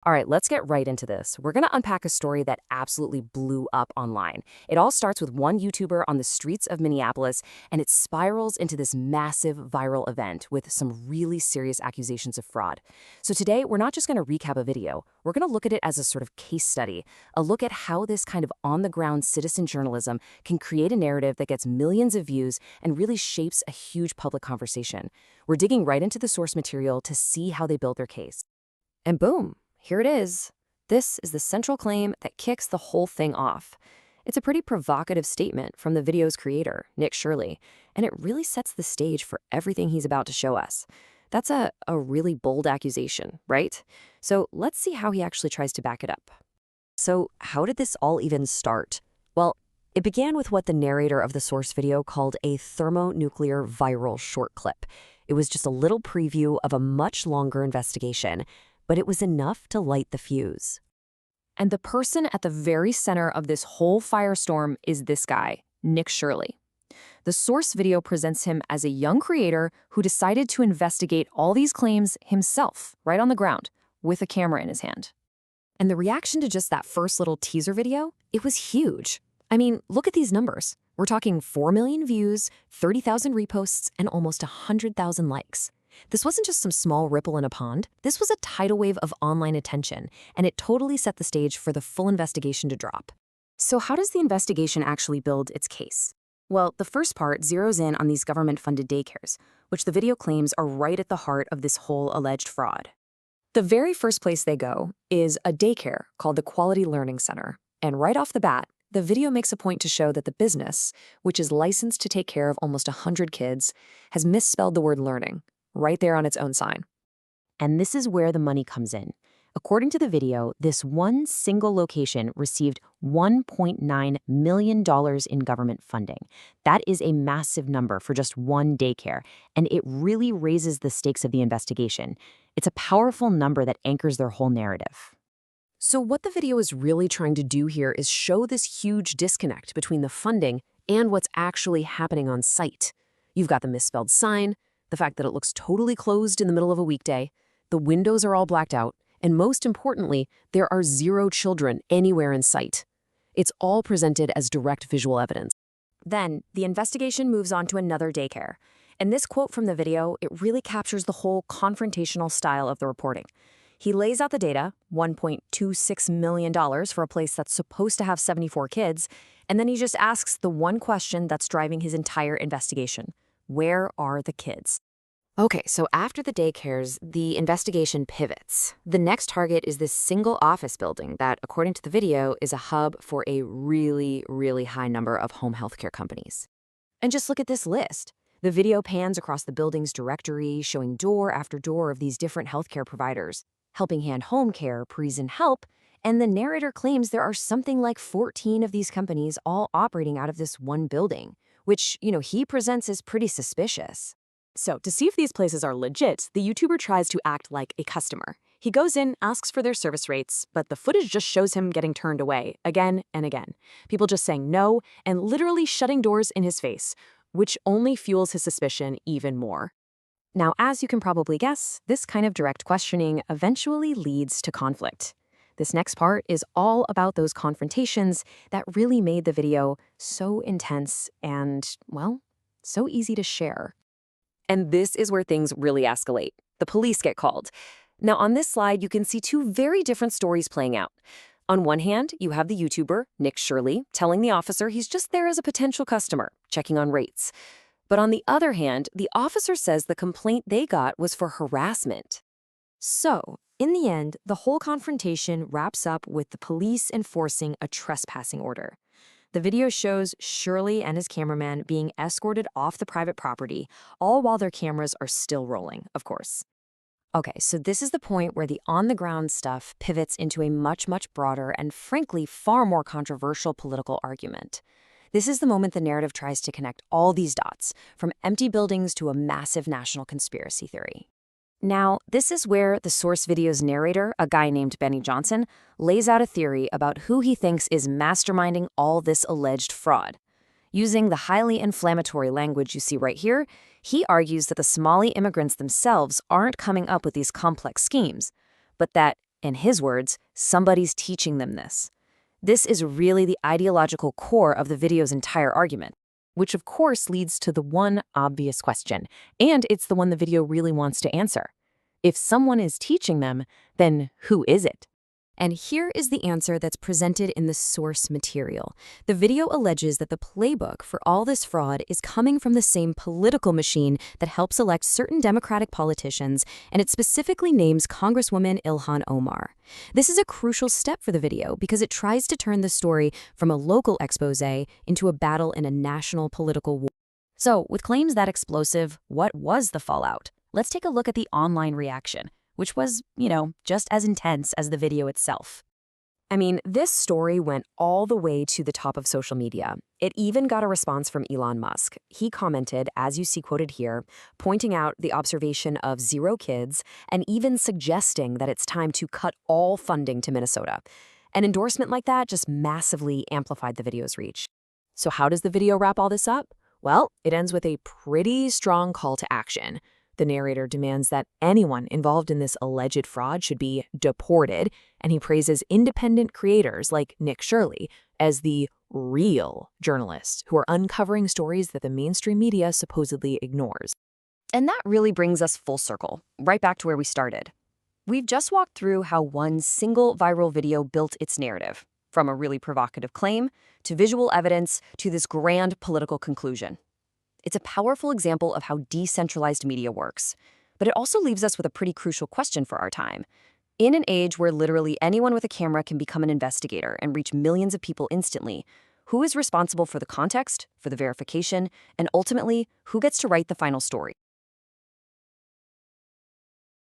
All right, let's get right into this. We're going to unpack a story that absolutely blew up online. It all starts with one YouTuber on the streets of Minneapolis, and it spirals into this massive viral event with some really serious accusations of fraud. So today, we're not just going to recap a video. We're going to look at it as a sort of case study, a look at how this kind of on-the-ground citizen journalism can create a narrative that gets millions of views and really shapes a huge public conversation. We're digging right into the source material to see how they build their case. And boom! Here it is. This is the central claim that kicks the whole thing off. It's a pretty provocative statement from the video's creator, Nick Shirley, and it really sets the stage for everything he's about to show us. That's a really bold accusation, right? So let's see how he actually tries to back it up. So how did this all even start? Well, it began with what the narrator of the source video called a thermonuclear viral short clip. It was just a little preview of a much longer investigation, but it was enough to light the fuse. And the person at the very center of this whole firestorm is this guy, Nick Shirley. The source video presents him as a young creator who decided to investigate all these claims himself, right on the ground, with a camera in his hand. And the reaction to just that first little teaser video, it was huge. I mean, look at these numbers. We're talking 4 million views, 30,000 reposts, and almost 100,000 likes. This wasn't just some small ripple in a pond. This was a tidal wave of online attention, and it totally set the stage for the full investigation to drop. So how does the investigation actually build its case? Well, the first part zeroes in on these government-funded daycares, which the video claims are right at the heart of this whole alleged fraud. The very first place they go is a daycare called the Quality Learning Center. And right off the bat, the video makes a point to show that the business, which is licensed to take care of almost 100 kids, has misspelled the word learning right there on its own sign. And this is where the money comes in. According to the video, this one single location received $1.9 million in government funding. That is a massive number for just one daycare, and it really raises the stakes of the investigation. It's a powerful number that anchors their whole narrative. So what the video is really trying to do here is show this huge disconnect between the funding and what's actually happening on site. You've got the misspelled sign, the fact that it looks totally closed in the middle of a weekday, the windows are all blacked out, and most importantly, there are 0 children anywhere in sight. It's all presented as direct visual evidence. Then, the investigation moves on to another daycare. And this quote from the video, it really captures the whole confrontational style of the reporting. He lays out the data, $1.26 million for a place that's supposed to have 74 kids, and then he just asks the one question that's driving his entire investigation. Where are the kids? Okay, so after the daycares, the investigation pivots. The next target is this single office building that, according to the video, is a hub for a really, really high number of home healthcare companies. And just look at this list. The video pans across the building's directory, showing door after door of these different healthcare providers, Helping Hand Home Care, Prison Help, and the narrator claims there are something like 14 of these companies all operating out of this one building, which, he presents as pretty suspicious. So, to see if these places are legit, the YouTuber tries to act like a customer. He goes in, asks for their service rates, but the footage just shows him getting turned away again and again. People just saying no and literally shutting doors in his face, which only fuels his suspicion even more. Now, as you can probably guess, this kind of direct questioning eventually leads to conflict. This next part is all about those confrontations that really made the video so intense and, well, so easy to share. And this is where things really escalate. The police get called. Now, on this slide, you can see 2 very different stories playing out. On one hand, you have the YouTuber, Nick Shirley, telling the officer he's just there as a potential customer, checking on rates. But on the other hand, the officer says the complaint they got was for harassment. So, in the end, the whole confrontation wraps up with the police enforcing a trespassing order. The video shows Shirley and his cameraman being escorted off the private property, all while their cameras are still rolling, of course. Okay, so this is the point where the on-the-ground stuff pivots into a much, much broader and frankly far more controversial political argument. This is the moment the narrative tries to connect all these dots, from empty buildings to a massive national conspiracy theory. Now, this is where the source video's narrator, a guy named Benny Johnson, lays out a theory about who he thinks is masterminding all this alleged fraud. Using the highly inflammatory language you see right here, he argues that the Somali immigrants themselves aren't coming up with these complex schemes, but that In his words, somebody's teaching them this. This is really the ideological core of the video's entire argument, which of course leads to the one obvious question, and it's the one the video really wants to answer. If someone is teaching them, then who is it? And here is the answer that's presented in the source material. The video alleges that the playbook for all this fraud is coming from the same political machine that helps elect certain Democratic politicians, and it specifically names Congresswoman Ilhan Omar. This is a crucial step for the video because it tries to turn the story from a local expose into a battle in a national political war. So, with claims that explosive, what was the fallout? Let's take a look at the online reaction, which was, just as intense as the video itself. I mean, this story went all the way to the top of social media. It even got a response from Elon Musk. He commented, as you see quoted here, pointing out the observation of 0 kids and even suggesting that it's time to cut all funding to Minnesota. An endorsement like that just massively amplified the video's reach. So how does the video wrap all this up? Well, it ends with a pretty strong call to action. The narrator demands that anyone involved in this alleged fraud should be deported, and he praises independent creators like Nick Shirley as the real journalists who are uncovering stories that the mainstream media supposedly ignores. And that really brings us full circle, right back to where we started. We've just walked through how one single viral video built its narrative, from a really provocative claim to visual evidence to this grand political conclusion. It's a powerful example of how decentralized media works, but it also leaves us with a pretty crucial question for our time. In an age where literally anyone with a camera can become an investigator and reach millions of people instantly, who is responsible for the context, for the verification, and ultimately, who gets to write the final story?